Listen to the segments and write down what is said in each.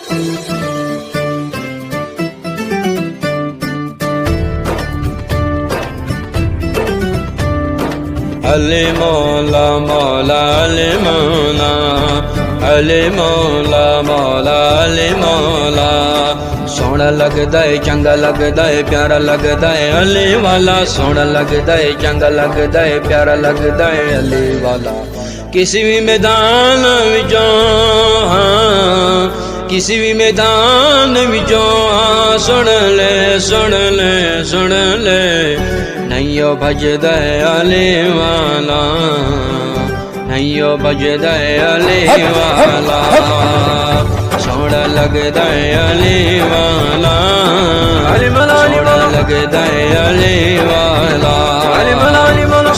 अली मौला मौला अली मौला, अली मौला मौला अली मौला। सोहना लगदा है चंगा लगदा है प्यारा लगदा है अली वाला, सोहना लगदा है चंगा लगदा है प्यारा लगदा है अली वाला। किसी भी मैदान विचों किसी भी मैदान विचों सुन ले सुन ले सुन ले, नहीं ओ भजदा है अली वाला, नहीं ओ भजदा है अली वाला। सोहना लगदा है अली वाला, सोहना लगदा है अली वाला,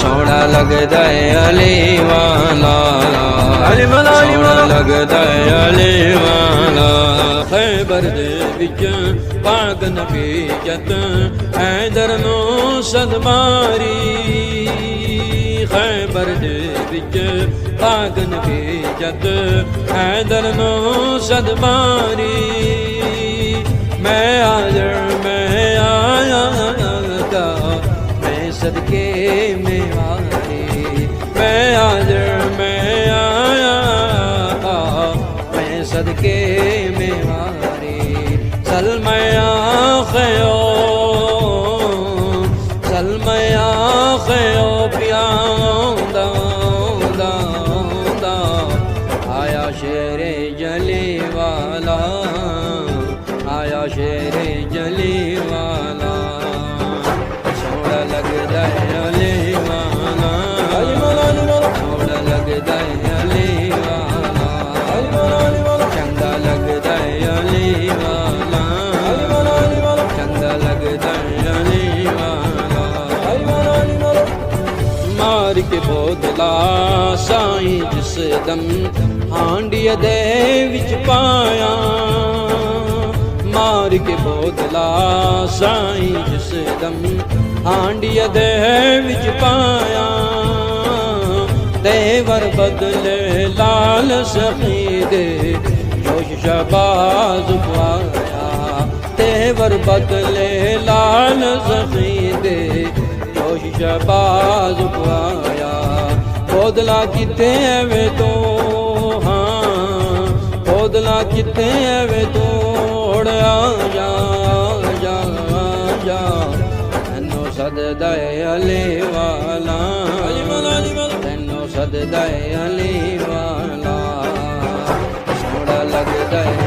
सोहना लगदा है अली वाला, सोहना लगदा है अली वाला। खैबर दे विच पाक नबी जत हैदर नो सदमारी, खैबर दे विच पाक नबी जत हैदर नो सदमारी। मैं हाज़िर मैं आया गा मैं सदके में वारी, मैं हाज़िर मैं आया गा मैं सदके में वारी। सलमया खयो सलमया खयो प्यादा आया शेरे जली वाला, आया शेरे जली वाला। सोहना लगदा है अली वाला, सोहना लगदा है अली वाला, चंगा लगदा है अली वाला, चंगा लगदा है अली वाला। मार के बोतला साईं जिस दम हांडिया दे विच पाया, मार के बोतला साईं जिस दम हांडिया दे विच पाया। तेवर बदले लाल सखी दे जोश शबाज पाया, तेवर बदले लाल सखी दे जोश शबाज पाया। बोदला किते वे तो हाँ बोदला किते वे तो आ जा जा जा, तैनू सददा है अली वाला, तैनू सददा है अली वाला। सोहना लगदा है